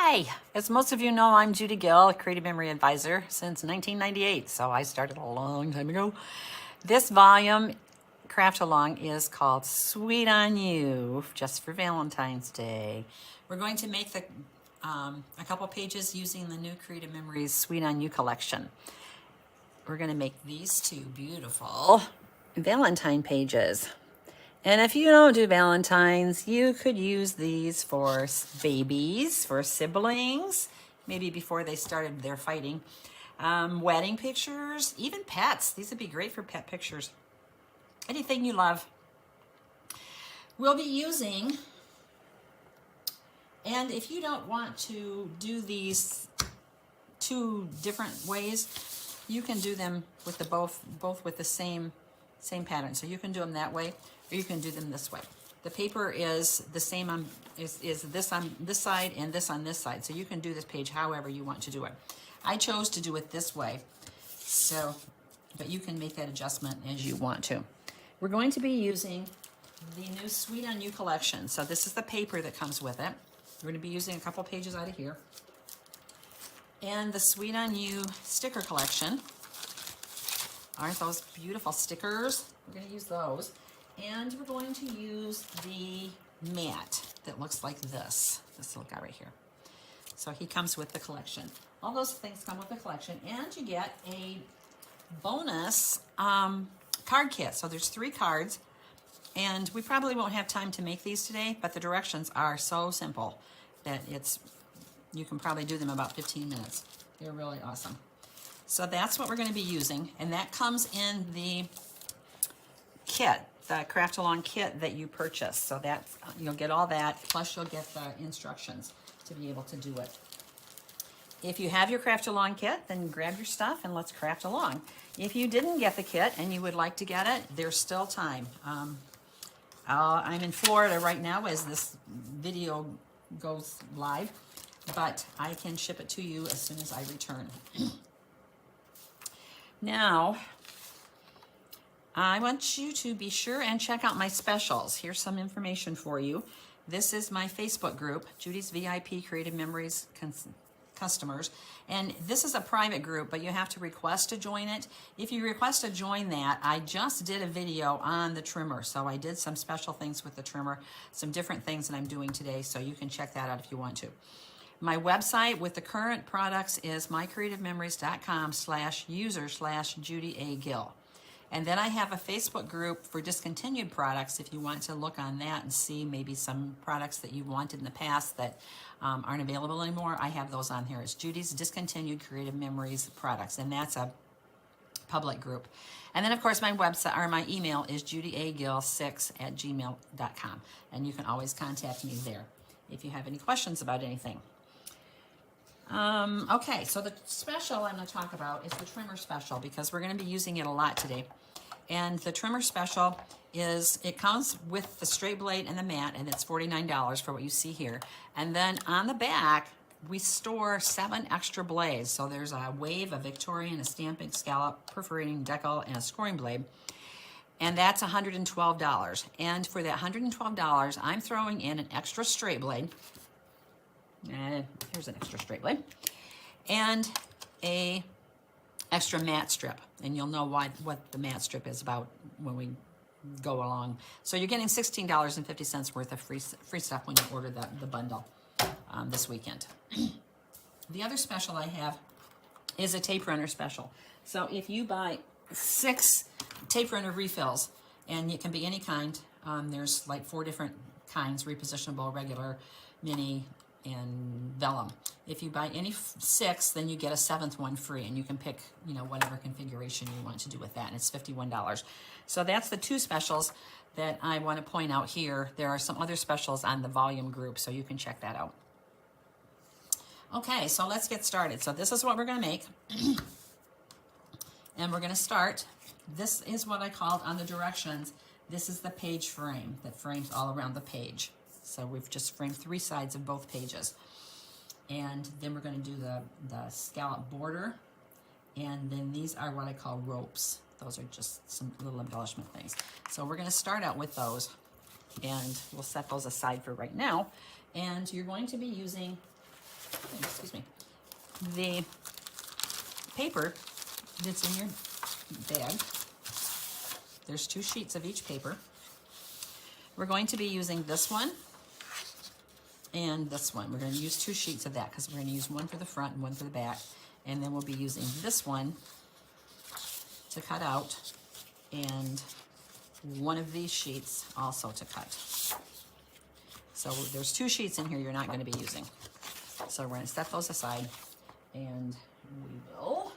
Hi, as most of you know, I'm Judy Gill, a creative memory advisor since 1998, so I started a long time ago. This volume, Craft Along, is called Sweet on You, just for Valentine's Day. We're going to make a couple pages using the new Creative Memories Sweet on You collection. We're going to make these two beautiful Valentine pages. And if you don't do Valentines, you could use these for babies, for siblings, maybe before they started their fighting, wedding pictures, even pets. These would be great for pet pictures. Anything you love. We'll be using, and if you don't want to do these two different ways, you can do them with the both with the same pattern. So you can do them that way, or you can do them this way. The paper is the same on is this on this side and this on this side. So you can do this page however you want to do it. I chose to do it this way. So, but you can make that adjustment as you want to. We're going to be using the new Sweet on You collection. So this is the paper that comes with it. We're going to be using a couple pages out of here. And the Sweet on You sticker collection. Aren't those beautiful stickers? We're going to use those. And we're going to use the mat that looks like this little guy right here. So he comes with the collection. All those things come with the collection. And you get a bonus card kit. So there's 3 cards. And we probably won't have time to make these today, but the directions are so simple that you can probably do them in about 15 minutes. They're really awesome. So that's what we're going to be using, and that comes in the kit, the Craft Along kit that you purchase. So that you'll get all that, plus you'll get the instructions to be able to do it. If you have your Craft Along kit, then grab your stuff and let's craft along. If you didn't get the kit and you would like to get it, there's still time. I'm in Florida right now as this video goes live, but I can ship it to you as soon as I return. Now, I want you to be sure and check out my specials. Here's some information for you. This is my Facebook group, Judy's VIP Creative Memories Customers. And this is a private group, but you have to request to join it. If you request to join that, I just did a video on the trimmer. So I did some special things with the trimmer, some different things that I'm doing today. So you can check that out if you want to. My website with the current products is mycreativememories.com/user/Judy A. Gill. And then I have a Facebook group for discontinued products if you want to look on that and see maybe some products that you wanted in the past that aren't available anymore. I have those on here. It's Judy's Discontinued Creative Memories Products, and that's a public group. And then, of course, my website or my email is judyagill6@gmail.com, and you can always contact me there if you have any questions about anything. Okay, so the special I'm going to talk about is the trimmer special because we're going to be using it a lot today. And the trimmer special it comes with the straight blade and the mat, and it's $49 for what you see here. And then on the back, we store 7 extra blades. So there's a wave, a Victorian, a stamping, scallop, perforating, decal, and a scoring blade. And that's $112. And for that $112, I'm throwing in an extra straight blade. Here's an extra straight blade. And a extra mat strip. And you'll know what the mat strip is about when we go along. So you're getting $16.50 worth of free stuff when you order the bundle this weekend. The other special I have is a tape runner special. So if you buy 6 tape runner refills, and it can be any kind, there's like 4 different kinds: repositionable, regular, mini, and vellum. If you buy any 6, then you get a 7th one free, and you can pick, whatever configuration you want to do with that, and it's $51. So that's the 2 specials that I want to point out here. There are some other specials on the volume group, so you can check that out. Okay, so let's get started. So this is what we're going to make. And we're going to start. This is what I called on the directions. This is the page frame that frames all around the page. So we've just framed 3 sides of both pages. And then we're going to do the scallop border. And then these are what I call ropes. Those are just some little embellishment things. So we're going to start out with those. And we'll set those aside for right now. And you're going to be using excuse me, the paper that's in your bag. There's 2 sheets of each paper. We're going to be using this one and this one. We're going to use 2 sheets of that because we're going to use one for the front and one for the back. And then we'll be using this one to cut out and one of these sheets also to cut. So there's 2 sheets in here you're not going to be using. So we're going to set those aside and we will.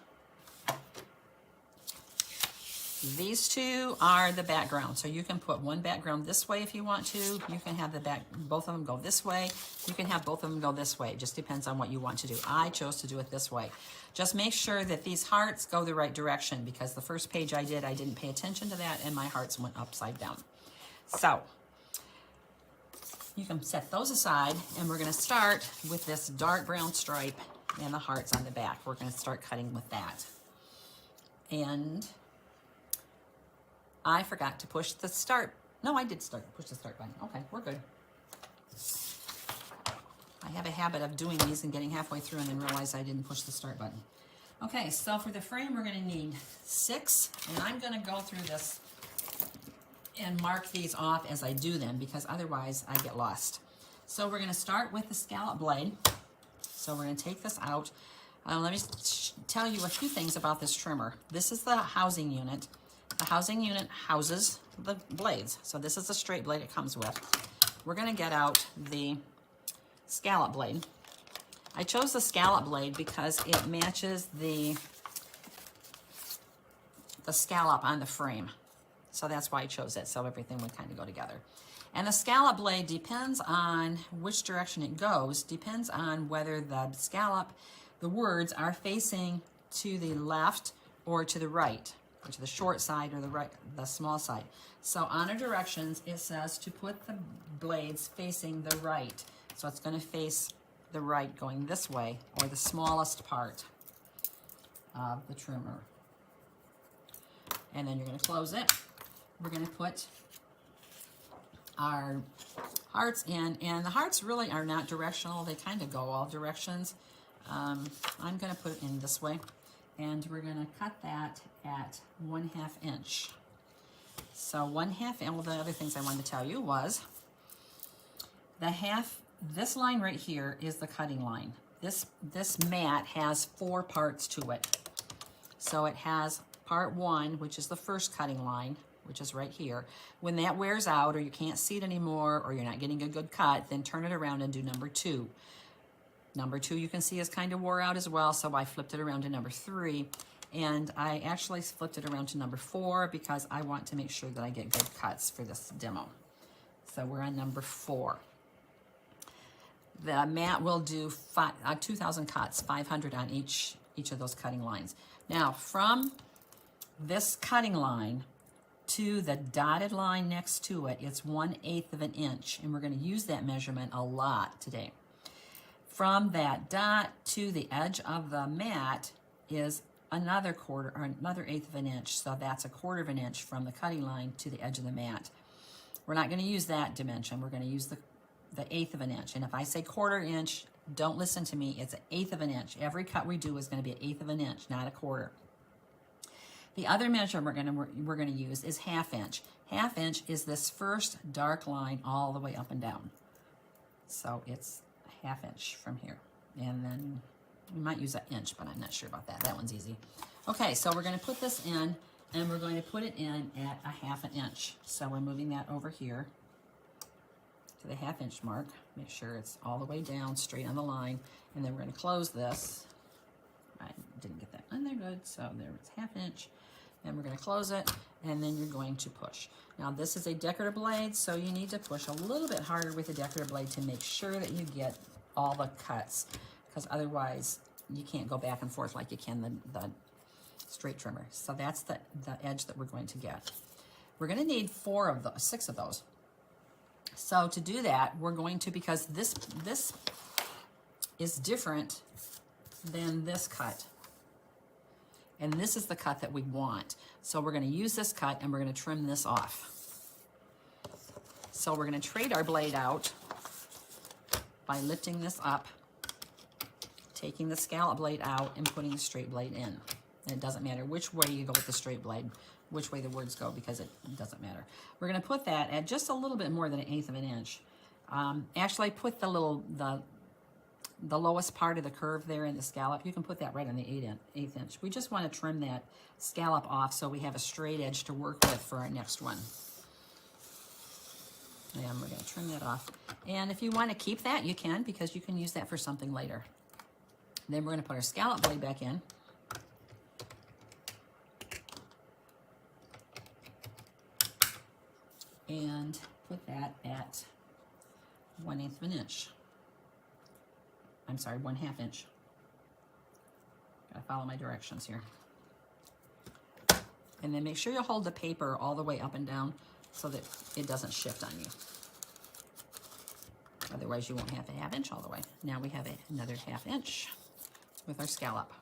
These 2 are the background. So you can put one background this way if you want to. You can have both of them go this way. You can have both of them go this way. It just depends on what you want to do. I chose to do it this way. Just make sure that these hearts go the right direction because the first page I didn't pay attention to that and my hearts went upside down. So you can set those aside and we're going to start with this dark brown stripe and the hearts on the back. We're going to start cutting with that. And I forgot to push the start. No, I did push the start button. Okay, we're good. I have a habit of doing these and getting halfway through and then realize I didn't push the start button. Okay, so for the frame, we're going to need 6, and I'm going to go through this and mark these off as I do them because otherwise I get lost. So we're going to start with the scallop blade. So we're going to take this out. Let me tell you a few things about this trimmer. This is the housing unit. The housing unit houses the blades. So this is the straight blade it comes with. We're going to get out the scallop blade. I chose the scallop blade because it matches the scallop on the frame. So that's why I chose it, so everything would kind of go together. And the scallop blade depends on which direction it goes, depends on whether the scallop, the words are facing to the left or to the right, or to the short side or the small side. So on our directions, it says to put the blades facing the right. So it's going to face the right going this way, or the smallest part of the trimmer. And then you're going to close it. We're going to put our hearts in, and the hearts really are not directional. They kind of go all directions. I'm going to put it in this way, and we're going to cut that at 1/2 inch. So 1/2 inch, well, the other things I wanted to tell you was this line right here is the cutting line. This mat has 4 parts to it. So it has part 1, which is the first cutting line, which is right here. When that wears out or you can't see it anymore or you're not getting a good cut, then turn it around and do number 2. Number 2 you can see is kind of wore out as well, so I flipped it around to number 3. And I actually flipped it around to number 4 because I want to make sure that I get good cuts for this demo. So we're on number 4. The mat will do 2,000 cuts, 500 on each of those cutting lines. Now, from this cutting line to the dotted line next to it, it's 1/8 of an inch, and we're going to use that measurement a lot today. From that dot to the edge of the mat is another 1/8 of an inch, so that's 1/4 of an inch from the cutting line to the edge of the mat. We're not going to use that dimension. We're going to use the 1/8 of an inch, and if I say 1/4 inch, don't listen to me. It's 1/8 of an inch. Every cut we do is going to be 1/8 of an inch, not 1/4. The other measure we're going to use is 1/2 inch. 1/2 inch is this first dark line all the way up and down. So it's 1/2 inch from here, and then we might use 1 inch, but I'm not sure about that. That one's easy. Okay, so we're going to put this in, and we're going to put it in at 1/2 inch. So we're moving that over here to the 1/2 inch mark. Make sure it's all the way down, straight on the line, and then we're going to close this. I didn't get that in there good, so there it's 1/2 inch, and we're going to close it, and then you're going to push. Now this is a decorative blade, so you need to push a little bit harder with the decorative blade to make sure that you get all the cuts, because otherwise you can't go back and forth like you can the straight trimmer. So that's the edge that we're going to get. We're going to need 6 of those. So to do that, we're going to, because this is different than this cut, and this is the cut that we want. So we're going to use this cut and we're going to trim this off. So we're going to trade our blade out by lifting this up taking the scallop blade out and putting the straight blade in. And it doesn't matter which way you go with the straight blade, which way the words go, because it doesn't matter. We're going to put that at just a little bit more than 1/8 of an inch. Actually, I put the lowest part of the curve there in the scallop. You can put that right on the 1/8 inch. We just want to trim that scallop off so we have a straight edge to work with for our next one. And we're going to trim that off. And if you want to keep that, you can, because you can use that for something later. Then we're going to put our scallop blade back in. And put that at 1/8 of an inch. I'm sorry, 1/2 inch. Gotta follow my directions here. And then make sure you hold the paper all the way up and down so that it doesn't shift on you. Otherwise you won't have a 1/2 inch all the way. Now we have another 1/2 inch with our scallop.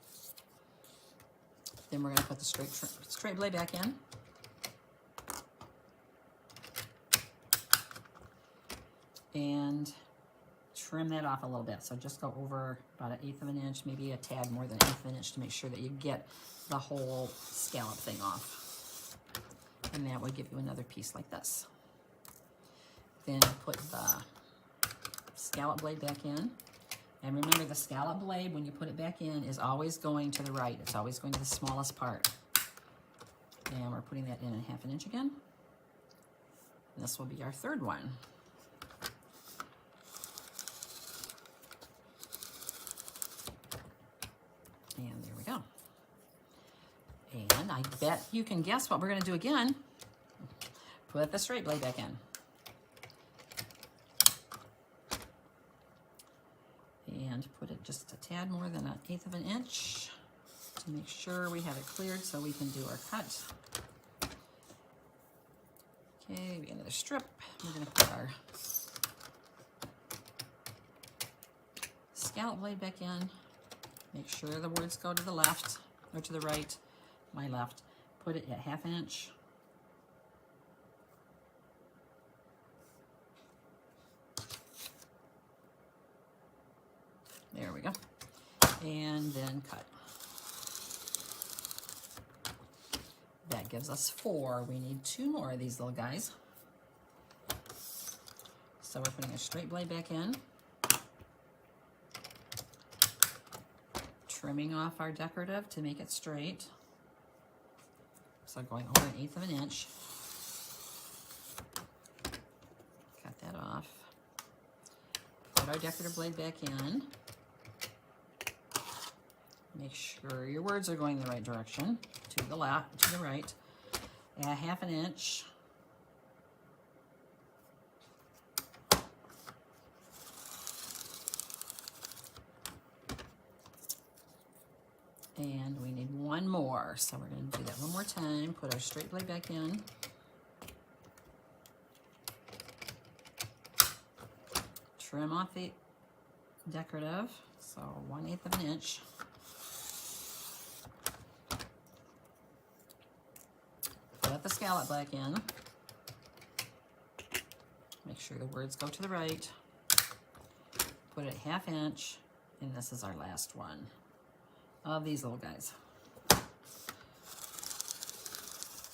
Then we're gonna put the straight blade back in. And trim that off a little bit. So just go over about 1/8 of an inch, maybe a tad more than 1/8 of an inch, to make sure that you get the whole scallop thing off. And that would give you another piece like this. Then put the scallop blade back in. And remember, the scallop blade, when you put it back in, is always going to the right. It's always going to the smallest part. And we're putting that in 1/2 an inch again. And this will be our third one. And there we go. And I bet you can guess what we're going to do again. Put the straight blade back in. And put it just a tad more than 1/8 of an inch to make sure we have it cleared so we can do our cut. Okay, we got another strip. We're going to put our scallop blade back in. Make sure the words go to the left or to the right. My left. Put it at 1/2 inch. There we go. And then cut. That gives us 4. We need 2 more of these little guys. So we're putting a straight blade back in. Trimming off our decorative to make it straight. So going over 1/8 of an inch. Cut that off. Put our decorative blade back in. Make sure your words are going the right direction, to the left, to the right. At 1/2 an inch. And we need 1 more, so we're going to do that one more time. Put our straight blade back in. Trim off the decorative, so 1/8 of an inch. Put the scallop back in. Make sure the words go to the right. Put it at 1/2 inch, and this is our last one of these little guys.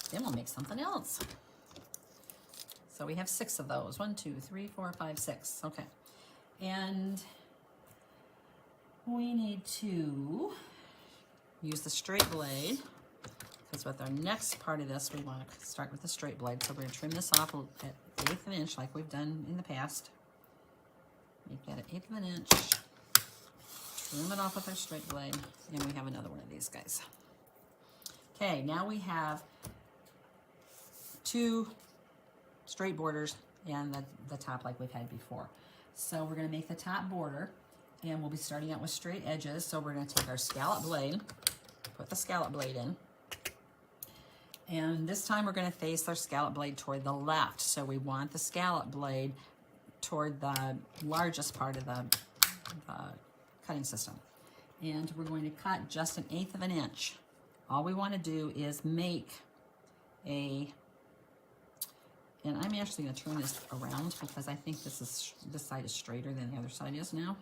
Then we'll make something else. So we have 6 of those. 1, 2, 3, 4, 5, 6. Okay. And we need to use the straight blade, because with our next part of this, we want to start with the straight blade. So we're going to trim this off at 1/8 of an inch like we've done in the past. Make that at 1/8 of an inch. Trim it off with our straight blade, and we have another one of these guys. Okay, now we have 2 straight borders and the top like we've had before. So we're going to make the top border, and we'll be starting out with straight edges. So we're going to take our scallop blade, put the scallop blade in, and this time we're going to face our scallop blade toward the left. So we want the scallop blade toward the largest part of the cutting system. And we're going to cut just 1/8 of an inch. All we want to do is make a, and I'm actually going to turn this around because I think this side is straighter than the other side is now.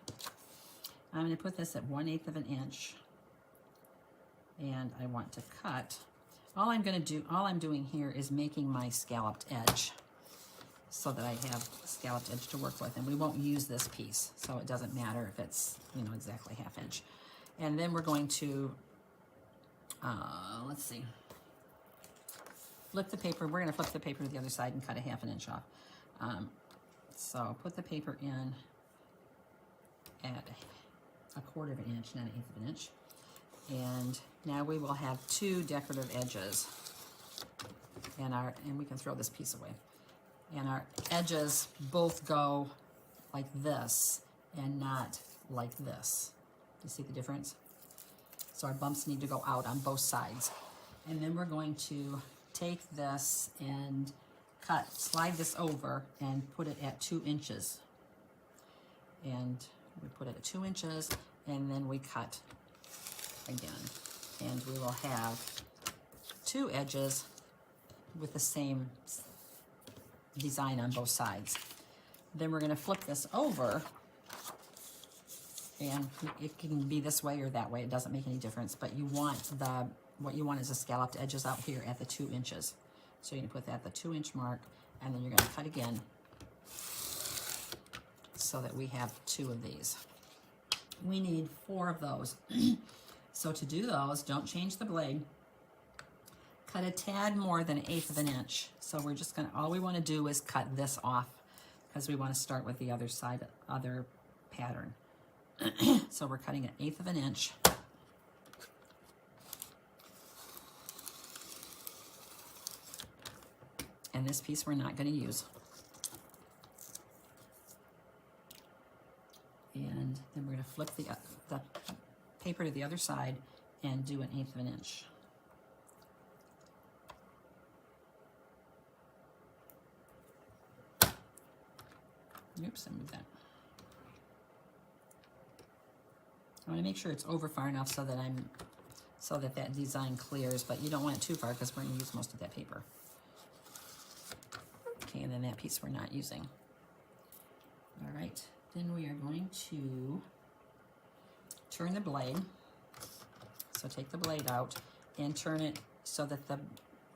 I'm going to put this at 1/8 of an inch, and I want to cut. All I'm doing here is making my scalloped edge so that I have a scalloped edge to work with, and we won't use this piece, so it doesn't matter if it's, you know, exactly 1/2 inch. And then we're going to, let's see, flip the paper. We're going to flip the paper to the other side and cut 1/2 inch off. So put the paper in at 1/4 of an inch, not 1/8 of an inch. And now we will have 2 decorative edges. And we can throw this piece away. And our edges both go like this and not like this. You see the difference? So our bumps need to go out on both sides. And then we're going to take this and slide this over and put it at 2 inches. And we put it at 2 inches, and then we cut again. And we will have 2 edges with the same design on both sides. Then we're going to flip this over, and it can be this way or that way. It doesn't make any difference, but you want what you want is the scalloped edges out here at the 2 inches. So you can put that at the 2 inch mark, and then you're going to cut again so that we have 2 of these. We need 4 of those. So to do those, don't change the blade. Cut a tad more than 1/8 of an inch. So we're just gonna, all we want to do is cut this off because we want to start with the other side, other pattern. So we're cutting 1/8 of an inch. And this piece we're not going to use. And then we're going to flip the paper to the other side and do 1/8 of an inch. Oops, I moved that. I want to make sure it's over far enough so that that design clears, but you don't want it too far because we're going to use most of that paper. Okay, and then that piece we're not using. All right, then we are going to turn the blade. So take the blade out and turn it so that the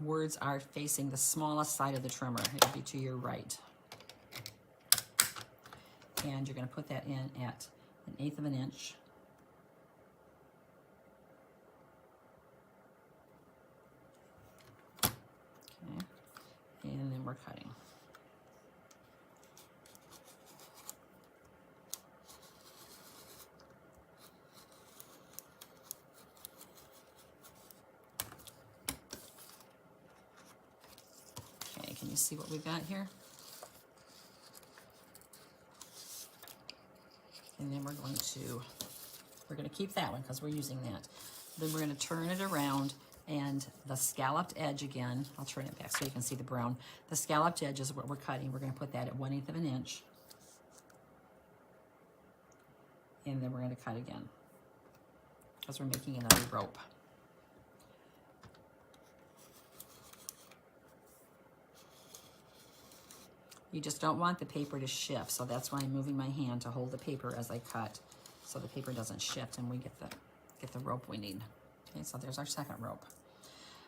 words are facing the smallest side of the trimmer. It'll be to your right. And you're going to put that in at 1/8 of an inch. Okay, and then we're cutting. Okay, can you see what we've got here? And then we're going to keep that one because we're using that. Then we're going to turn it around, and the scalloped edge again, I'll turn it back so you can see the brown. The scalloped edge is what we're cutting. We're going to put that at 1/8 of an inch. And then we're going to cut again because we're making another rope. You just don't want the paper to shift, so that's why I'm moving my hand to hold the paper as I cut, so the paper doesn't shift and we get the rope we need. Okay, so there's our second rope.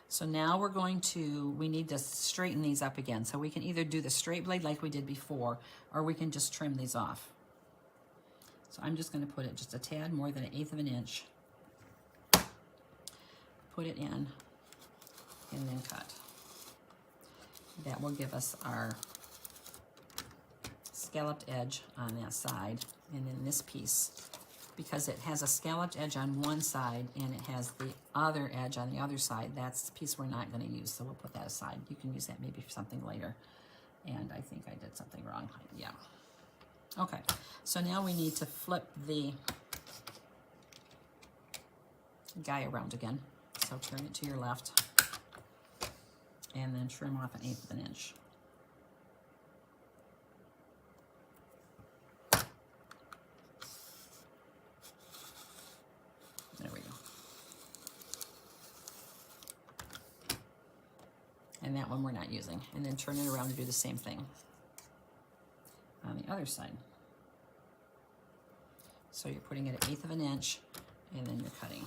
So now we need to straighten these up again. So we can either do the straight blade like we did before, or we can just trim these off. So I'm just going to put it just a tad more than 1/8 of an inch. Put it in, and then cut. That will give us our scalloped edge on that side, and then this piece, because it has a scalloped edge on one side and it has the other edge on the other side, that's the piece we're not going to use, so we'll put that aside. You can use that maybe for something later. And I think I did something wrong. Yeah. Okay, so now we need to flip the guy around again. So turn it to your left and then trim off 1/8 of an inch. There we go. And that one we're not using. And then turn it around and do the same thing on the other side. So you're putting it at 1/8 of an inch, and then you're cutting.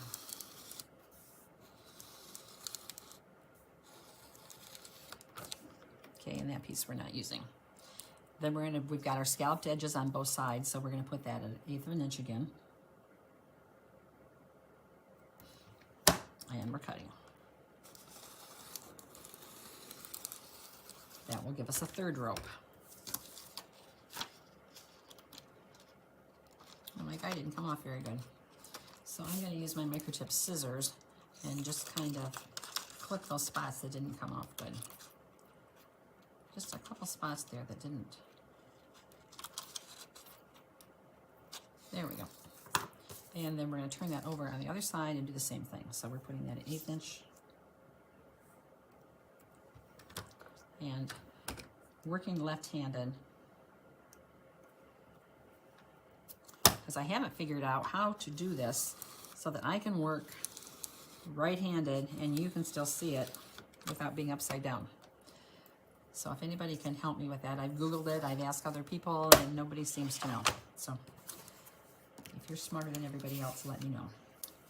Okay, and that piece we're not using. Then we've got our scalloped edges on both sides, so we're gonna put that at 1/8 of an inch again. And we're cutting. That will give us a 1/3 rope. Oh, my guy didn't come off very good. So I'm gonna use my microtip scissors and just kind of clip those spots that didn't come off good. Just a couple spots there that didn't. There we go. And then we're going to turn that over on the other side and do the same thing. So we're putting that at 1/8 inch. And working left-handed, because I haven't figured out how to do this so that I can work right-handed and you can still see it without being upside down. So if anybody can help me with that, I've Googled it, I've asked other people, and nobody seems to know. So if you're smarter than everybody else, let me know.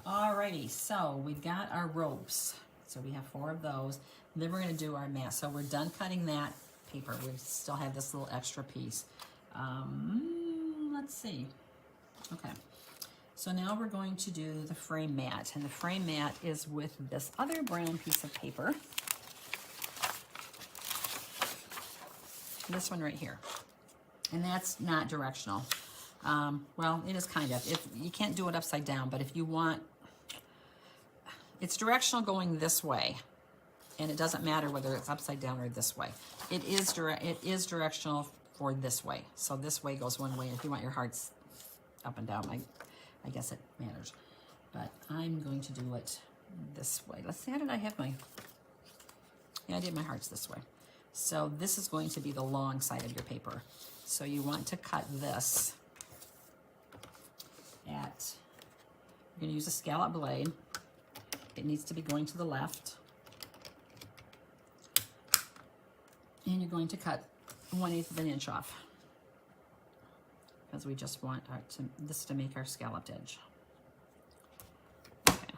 Alrighty, so we've got our ropes. So we have 4 of those. And then we're gonna do our mat. So we're done cutting that paper. We still have this little extra piece. Let's see. Okay, so now we're going to do the frame mat. And the frame mat is with this other brown piece of paper. This one right here. And that's not directional. Well, it is kind of. You can't do it upside down, but if you want, it's directional going this way, and it doesn't matter whether it's upside down or this way. It is directional for this way. So this way goes one way. If you want your hearts up and down, I guess it matters. But I'm going to do it this way. Let's see, how did I have my? Yeah, I did my hearts this way. So this is going to be the long side of your paper. So you want to cut this at, you're going to use a scallop blade. It needs to be going to the left. And you're going to cut 1/8 of an inch off, because we just want this to make our scalloped edge. Okay.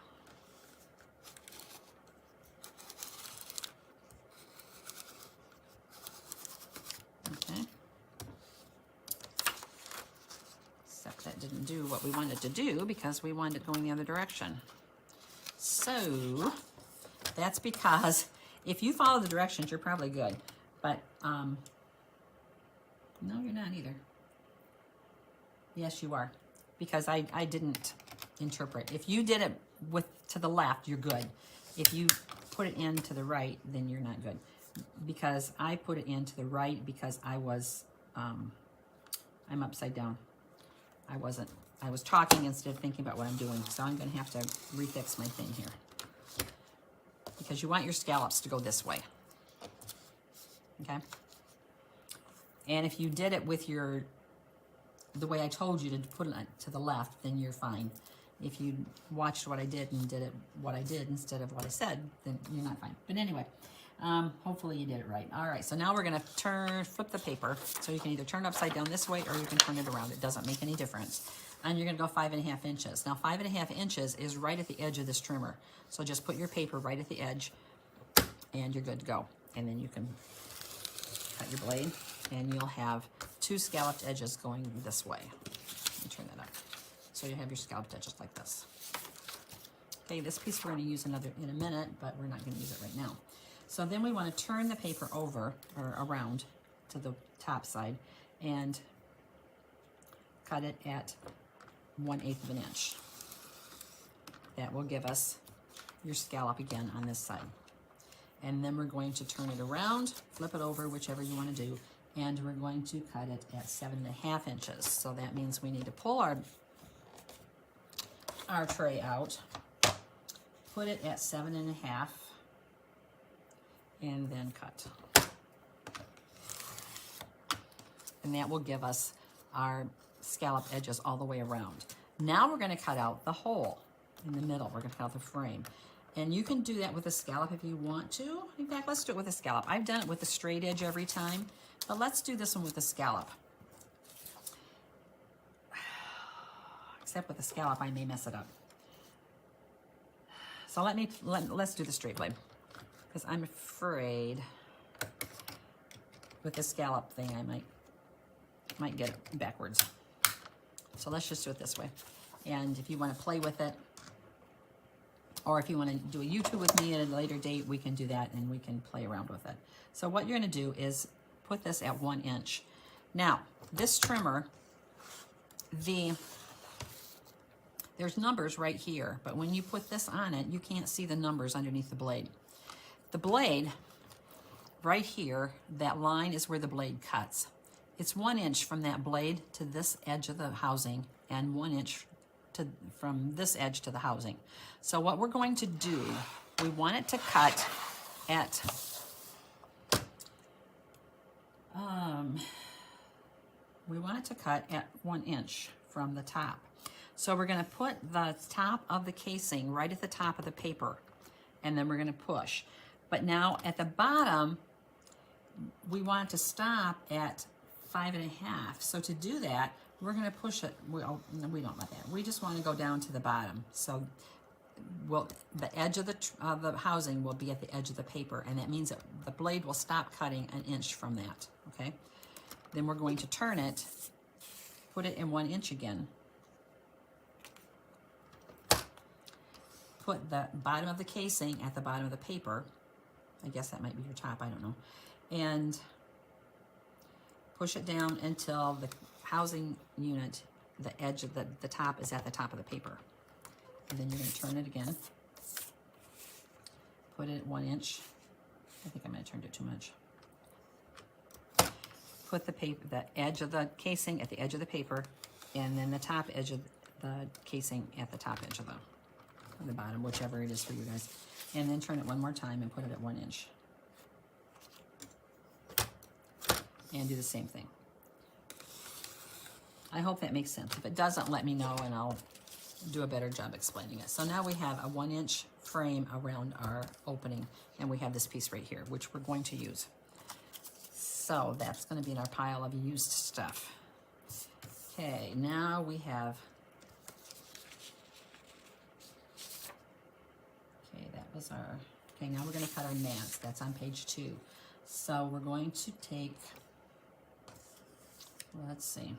Okay. Except that didn't do what we wanted to do because we wanted it going the other direction. So that's because if you follow the directions, you're probably good. But no, you're not either. Yes, you are, because I didn't interpret. If you did it to the left, you're good. If you put it in to the right, then you're not good. Because I put it in to the right because I was, I'm upside down. I was talking instead of thinking about what I'm doing. So I'm going to have to refix my thing here, because you want your scallops to go this way. Okay? And if you did it with the way I told you to put it to the left, then you're fine. If you watched what I did and did it what I did instead of what I said, then you're not fine. But anyway, hopefully you did it right. All right, so now we're gonna flip the paper. So you can either turn it upside down this way or you can turn it around. It doesn't make any difference. And you're gonna go 5.5 inches. Now 5.5 inches is right at the edge of this trimmer. So just put your paper right at the edge and you're good to go. And then you can cut your blade and you'll have 2 scalloped edges going this way. Let me turn that up. So you have your scalloped edges like this. Okay, this piece we're going to use in a minute, but we're not going to use it right now. So then we want to turn the paper over or around to the top side and cut it at 1/8 of an inch. That will give us your scallop again on this side. And then we're going to turn it around, flip it over, whichever you want to do, and we're going to cut it at 7.5 inches. So that means we need to pull our tray out, put it at 7.5, and then cut. And that will give us our scallop edges all the way around. Now we're going to cut out the hole in the middle. We're going to cut out the frame. And you can do that with a scallop if you want to. In fact, let's do it with a scallop. I've done it with a straight edge every time, but let's do this one with a scallop. except with the scallop, I may mess it up. So let's do the straight blade, because I'm afraid with the scallop thing, I might get it backwards. So let's just do it this way. And if you want to play with it, or if you want to do a YouTube with me at a later date, we can do that and we can play around with it. So what you're going to do is put this at 1 inch. Now, this trimmer, there's numbers right here, but when you put this on it, you can't see the numbers underneath the blade. The blade, right here, that line is where the blade cuts. It's 1 inch from that blade to this edge of the housing, and 1 inch from this edge to the housing. So what we're going to do, we want it to cut at, we want it to cut at 1 inch from the top. So we're going to put the top of the casing right at the top of the paper, and then we're going to push. But now at the bottom, we want it to stop at 5.5. So to do that, we're going to push it. Well, no, we don't want that. We just want to go down to the bottom. So the edge of the housing will be at the edge of the paper, and that means that the blade will stop cutting 1 inch from that. Okay. Then we're going to turn it, put it in 1 inch again. Put the bottom of the casing at the bottom of the paper. I guess that might be your top, I don't know. And push it down until the housing unit, the edge of the top is at the top of the paper. And then you're going to turn it again. Put it at 1 inch. I think I might have turned it too much. Put the edge of the casing at the edge of the paper, and then the top edge of the casing at the top edge of the bottom, whichever it is for you guys. And then turn it one more time and put it at 1 inch. And do the same thing. I hope that makes sense. If it doesn't, let me know and I'll do a better job explaining it. So now we have a 1 inch frame around our opening, and we have this piece right here, which we're going to use. So that's going to be in our pile of used stuff. Okay, now we have, okay, that was our, okay, now we're going to cut our mats. That's on page 2. So we're going to take, let's see,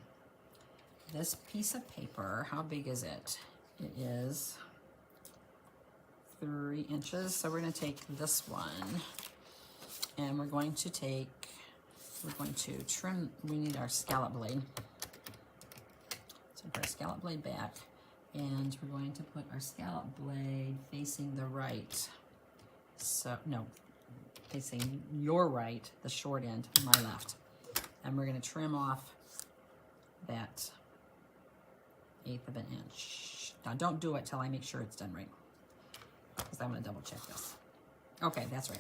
this piece of paper, how big is it? It is 3 inches. So we're going to take this one, and we're going to trim, we need our scallop blade. So put our scallop blade back, and we're going to put our scallop blade facing the right. So, no, facing your right, the short end, my left. And we're going to trim off that 1/8 of an inch. Now don't do it till I make sure it's done right, because I'm going to double check this. Okay, that's right.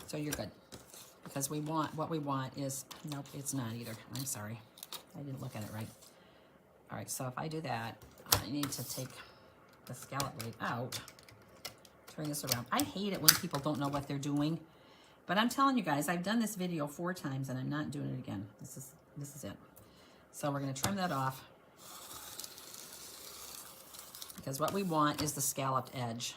So you're good, because what we want is, nope, it's not either. I'm sorry, I didn't look at it right. All right, so if I do that, I need to take the scallop blade out, turn this around. I hate it when people don't know what they're doing, but I'm telling you guys, I've done this video 4 times and I'm not doing it again. This is it. So we're going to trim that off, because what we want is the scalloped edge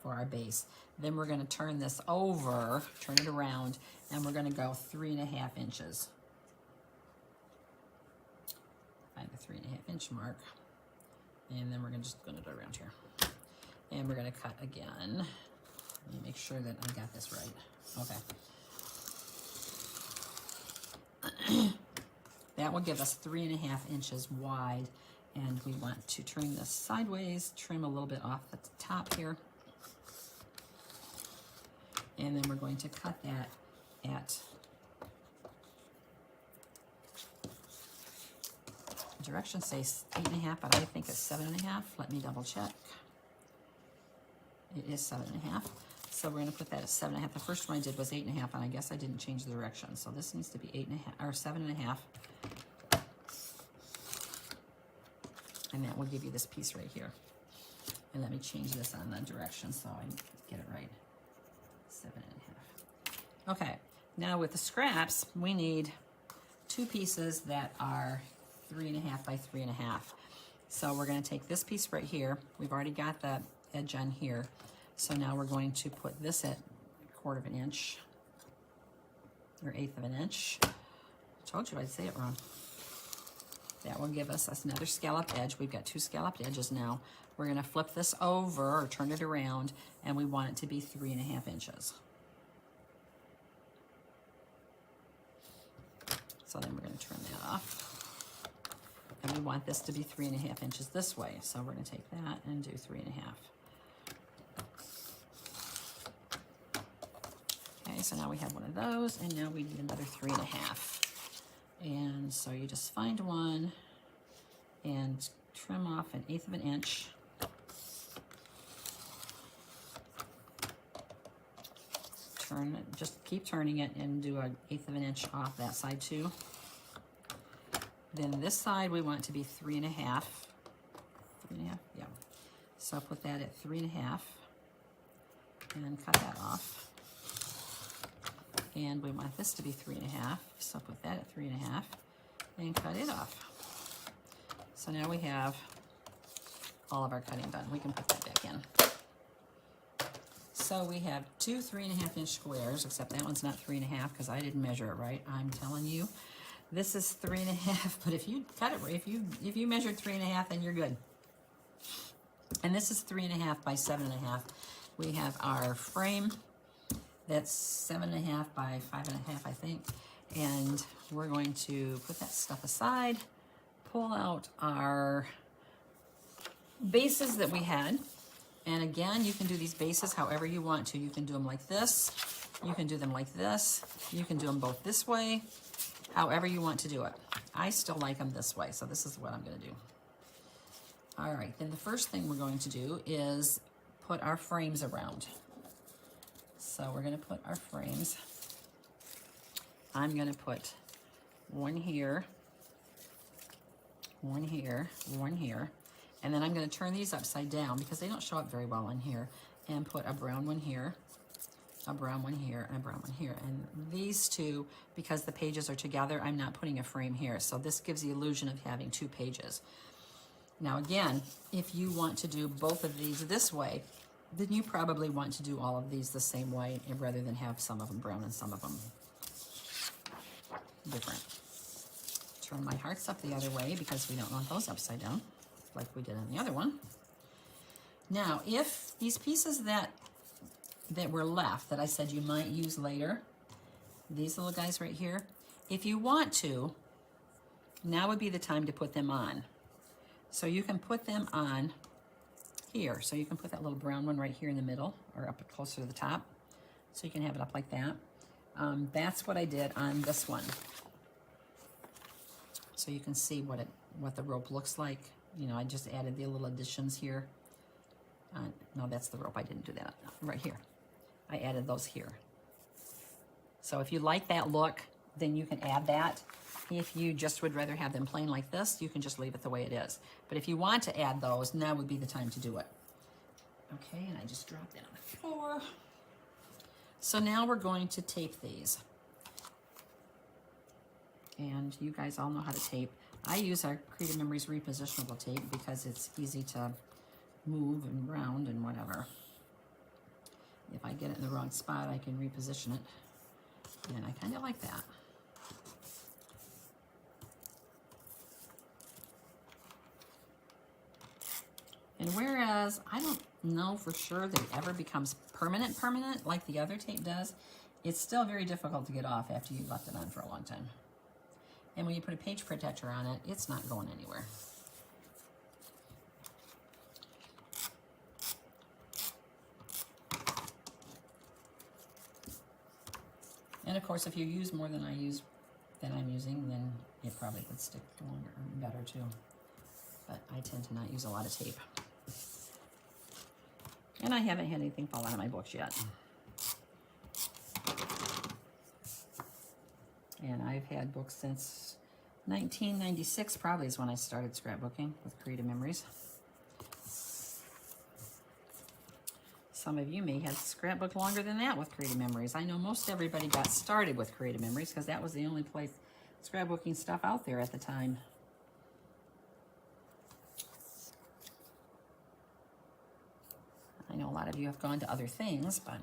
for our base. Then we're going to turn this over, turn it around, and we're going to go 3.5 inches. Find the 3.5 inch mark, and then we're just going to do it around here. And we're going to cut again. Let me make sure that I got this right. Okay. That will give us 3.5 inches wide, and we want to turn this sideways, trim a little bit off the top here. And then we're going to cut that at, directions say 8.5, but I think it's 7.5. Let me double check. It is 7.5. So we're going to put that at 7.5. The first one I did was 8.5, and I guess I didn't change the direction. So this needs to be 8.5 or 7.5. And that will give you this piece right here. And let me change this on the direction so I get it right. 7.5. Okay, now with the scraps, we need two pieces that are 3.5 by 3.5. So we're going to take this piece right here. We've already got the edge on here. So now we're going to put this at 1/4 inch, or 1/8 inch. Told you I'd say it wrong. That will give us another scalloped edge. We've got two scalloped edges now. We're going to flip this over or turn it around, and we want it to be 3.5 inches. So then we're going to turn that off. And we want this to be 3.5 inches this way. So we're going to take that and do 3.5. Okay, so now we have one of those, and now we need another 3.5. And so you just find one and trim off 1/8 inch. Turn it, just keep turning it and do 1/8 inch off that side too. Then this side we want it to be 3.5. 3.5, yeah. So put that at 3.5 and cut that off. And we want this to be 3.5, so put that at 3.5 and cut it off. So now we have all of our cutting done. We can put that back in. So we have two 3.5 inch squares, except that one's not 3.5 because I didn't measure it right. I'm telling you, this is 3.5. But if you cut it right, if you measured 3.5, then you're good. And this is 3.5 by 7.5. We have our frame. That's 7.5 by 5.5, I think. And we're going to put that stuff aside, pull out our bases that we had. And again, you can do these bases however you want to. You can do them like this. You can do them like this. You can do them both this way, however you want to do it. I still like them this way, so this is what I'm going to do. All right, then the first thing we're going to do is put our frames around. So we're going to put our frames. I'm going to put one here, one here, one here, and then I'm going to turn these upside down because they don't show up very well in here, and put a brown one here, a brown one here, and a brown one here. And these two, because the pages are together, I'm not putting a frame here. So this gives the illusion of having two pages. Now again, if you want to do both of these this way, then you probably want to do all of these the same way rather than have some of them brown and some of them different. Turn my hearts up the other way because we don't want those upside down like we did on the other one. Now, if these pieces that were left that I said you might use later, these little guys right here, if you want to, now would be the time to put them on. So you can put them on here. So you can put that little brown one right here in the middle or up closer to the top. So you can have it up like that. That's what I did on this one. So you can see what the rope looks like. You know, I just added the little additions here. No, that's the rope. I didn't do that. Right here. I added those here. So if you like that look, then you can add that. If you just would rather have them plain like this, you can just leave it the way it is. But if you want to add those, now would be the time to do it. Okay, and I just dropped that on the floor. So now we're going to tape these. And you guys all know how to tape. I use our Creative Memories repositionable tape because it's easy to move and round and whatever. If I get it in the wrong spot, I can reposition it. And I kind of like that. And whereas I don't know for sure that it ever becomes permanent like the other tape does, it's still very difficult to get off after you've left it on for a long time. And when you put a page protector on it, it's not going anywhere. And of course, if you use more than I'm using, then it probably would stick longer and better too. But I tend to not use a lot of tape. And I haven't had anything fall out of my books yet. And I've had books since 1996, probably is when I started scrapbooking with Creative Memories. Some of you may have scrapbooked longer than that with Creative Memories. I know most everybody got started with Creative Memories because that was the only place scrapbooking stuff out there at the time. I know a lot of you have gone to other things, but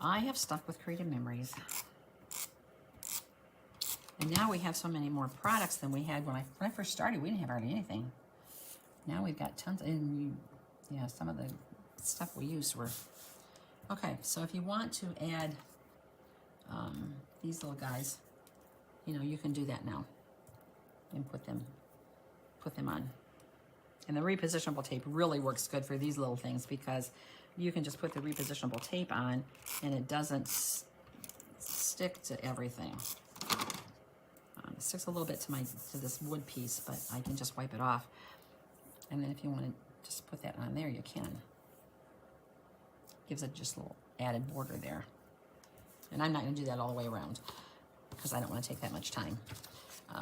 I have stuck with Creative Memories. And now we have so many more products than we had when I first started. We didn't have hardly anything. Now we've got tons, and yeah, some of the stuff we used were. Okay, so if you want to add these little guys, you know, you can do that now and put them on. And the repositionable tape really works good for these little things because you can just put the repositionable tape on and it doesn't stick to everything. It sticks a little bit to this wood piece, but I can just wipe it off. And then if you want to just put that on there, you can. Gives it just a little added border there. And I'm not going to do that all the way around because I don't want to take that much time.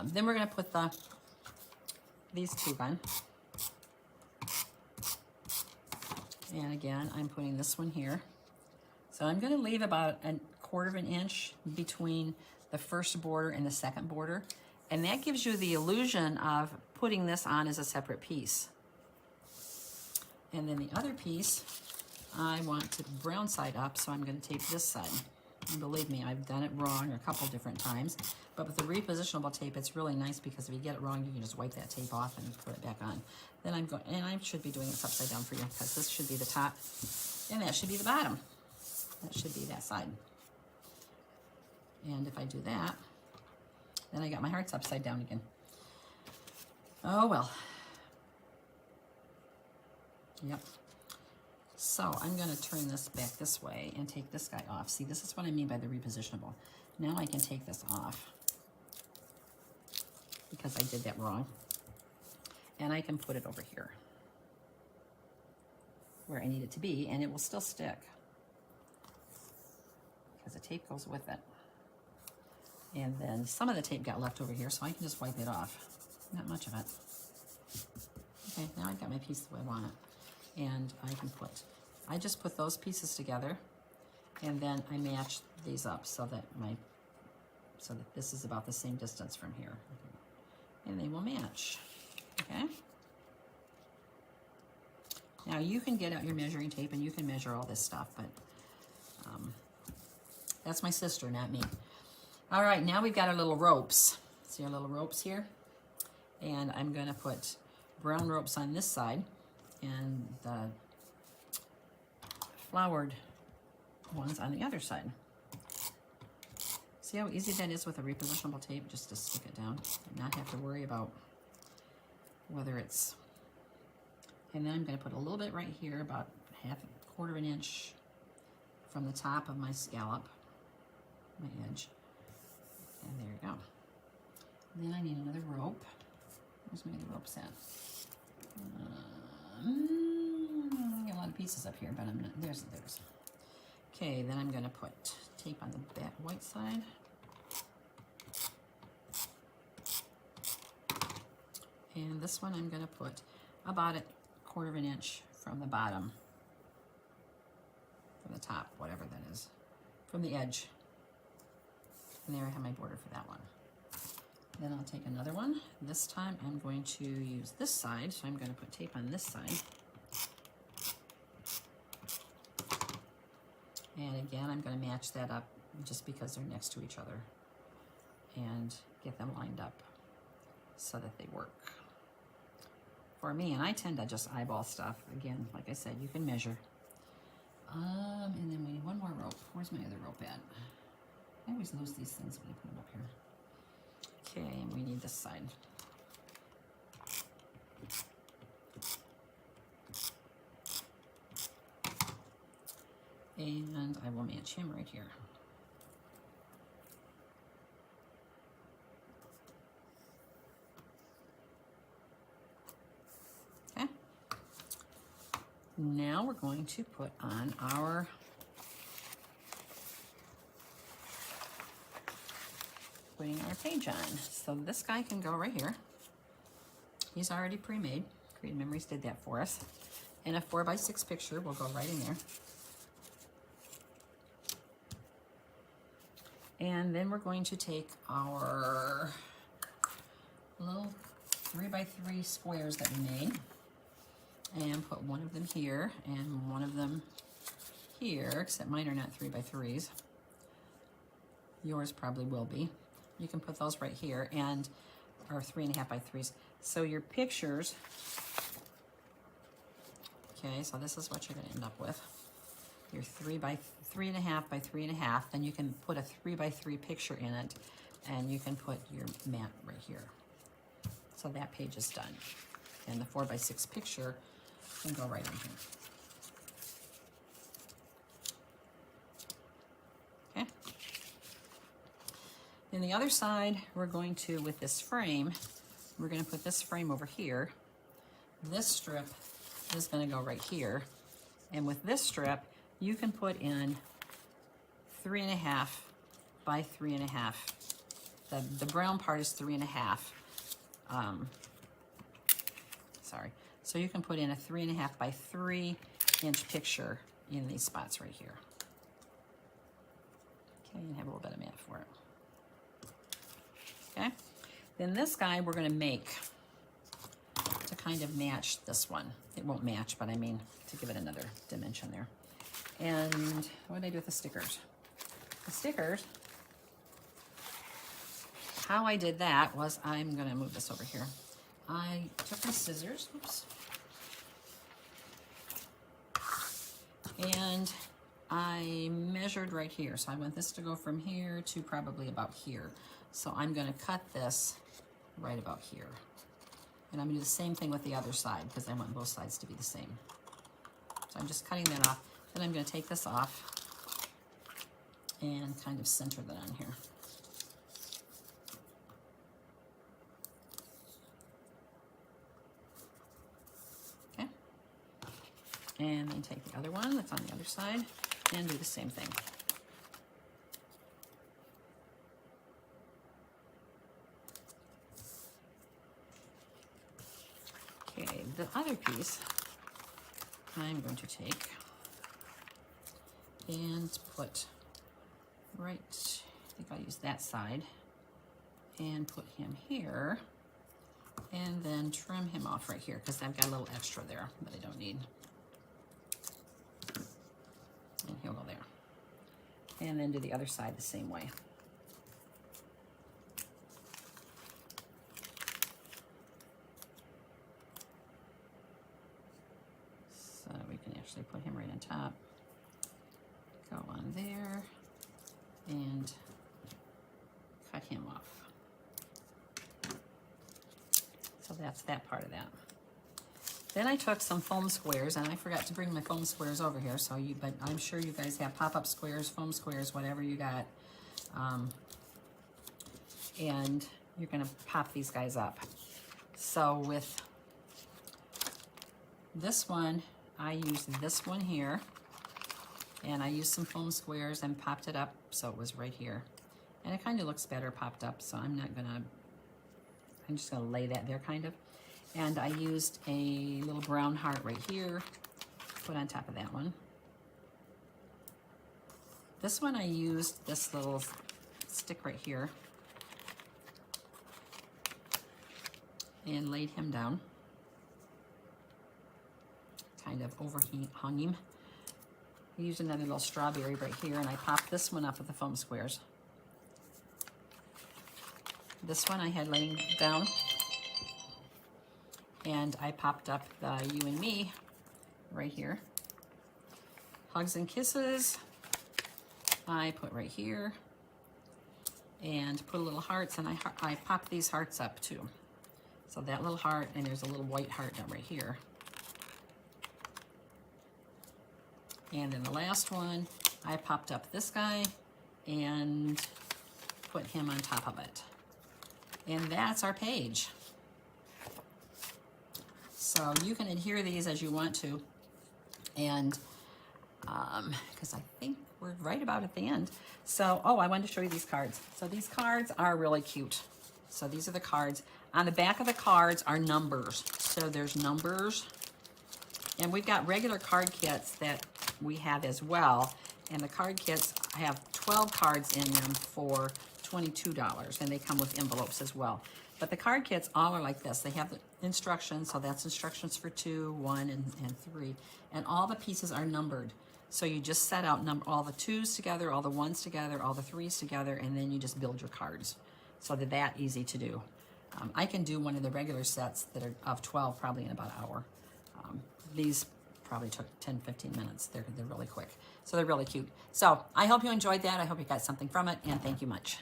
Then we're going to put these two on. And again, I'm putting this one here. So I'm going to leave about 1/4 of an inch between the first border and the second border. And that gives you the illusion of putting this on as a separate piece. And then the other piece, I want to brown side up, so I'm going to tape this side. And believe me, I've done it wrong a couple different times. But with the repositionable tape, it's really nice because if you get it wrong, you can just wipe that tape off and put it back on. Then I'm going, and I should be doing this upside down for you because this should be the top and that should be the bottom. That should be that side. And if I do that, then I got my hearts upside down again. Oh well. Yep. So I'm going to turn this back this way and take this guy off. See, this is what I mean by the repositionable. Now I can take this off because I did that wrong. And I can put it over here where I need it to be, and it will still stick because the tape goes with it. And then some of the tape got left over here, so I can just wipe it off. Not much of it. Okay, now I've got my piece the way I want it. And I just put those pieces together, and then I match these up so that this is about the same distance from here. And they will match, okay? Now you can get out your measuring tape and you can measure all this stuff, but that's my sister, not me. All right, now we've got our little ropes. See our little ropes here? And I'm gonna put brown ropes on this side and the flowered ones on the other side. See how easy that is with a repositionable tape, just to stick it down and not have to worry about whether it's, and then I'm gonna put a little bit right here, about 1/4 of an inch from the top of my scallop, my edge. And there you go. Then I need another rope. Where's my other ropes at? I got a lot of pieces up here, but I'm not, there's. Okay, then I'm gonna put tape on the back white side. And this one I'm gonna put about 1/4 of an inch from the bottom, from the top, whatever that is, from the edge. And there I have my border for that one. Then I'll take another one. This time I'm going to use this side, so I'm going to put tape on this side. And again, I'm going to match that up just because they're next to each other and get them lined up so that they work for me. And I tend to just eyeball stuff. Again, like I said, you can measure. And then we need one more rope. Where's my other rope at? I always lose these things when I put them up here. Okay, and we need this side. And I will match him right here. Okay. Now we're going to put on our putting our page on. So this guy can go right here. He's already pre-made. Creative Memories did that for us. And a 4x6 picture will go right in there. And then we're going to take our little 3x3 squares that we made and put one of them here and one of them here, except mine are not 3x3s. Yours probably will be. You can put those right here and or 3.5x3s. So your pictures, okay, so this is what you're going to end up with. Your 3.5 by 3.5, then you can put a 3x3 picture in it, and you can put your mat right here. So that page is done. And the 4x6 picture can go right in here. Okay. Then the other side, we're going to, with this frame, we're going to put this frame over here. This strip is going to go right here. And with this strip, you can put in 3.5 by 3.5. The brown part is 3.5. Sorry. So you can put in a 3.5 by 3 inch picture in these spots right here. Okay, and have a little bit of mat for it. Okay. Then this guy we're going to make to kind of match this one. It won't match, but I mean to give it another dimension there. And what did I do with the stickers? The stickers, how I did that was, I'm going to move this over here. I took my scissors, oops, and I measured right here. So I want this to go from here to probably about here. So I'm going to cut this right about here. And I'm going to do the same thing with the other side because I want both sides to be the same. So I'm just cutting that off. Then I'm going to take this off and kind of center that on here. Okay. And then take the other one that's on the other side and do the same thing. Okay, the other piece I'm going to take and put right, I think I'll use that side, and put him here, and then trim him off right here because I've got a little extra there that I don't need. And he'll go there. And then do the other side the same way. So we can actually put him right on top. Go on there and cut him off. So that's that part of that. Then I took some foam squares, and I forgot to bring my foam squares over here. So but I'm sure you guys have pop-up squares, foam squares, whatever you got. And you're gonna pop these guys up. So with this one, I used this one here. And I used some foam squares and popped it up so it was right here. And it kind of looks better popped up, so I'm just gonna lay that there kind of. And I used a little brown heart right here, put on top of that one. This one I used this little stick right here and laid him down. Kind of overhung him. I used another little strawberry right here, and I popped this one up with the foam squares. This one I had laying down, and I popped up the You and Me right here. Hugs and Kisses, I put right here, and put a little hearts, and I popped these hearts up too. So that little heart, and there's a little white heart down right here. And then the last one, I popped up this guy and put him on top of it. And that's our page. So you can adhere these as you want to. And because I think we're right about at the end. So, oh, I wanted to show you these cards. So these cards are really cute. So these are the cards. On the back of the cards are numbers. So there's numbers. And we've got regular card kits that we have as well. And the card kits have 12 cards in them for $22, and they come with envelopes as well. But the card kits all are like this. They have the instructions, so that's instructions for 2, 1, and 3. And all the pieces are numbered. So you just set out all the 2s together, all the 1s together, all the 3s together, and then you just build your cards. So they're that easy to do. I can do one of the regular sets that are of 12 probably in about an hour. These probably took 10, 15 minutes. They're really quick. So they're really cute. So I hope you enjoyed that. I hope you got something from it, and thank you much.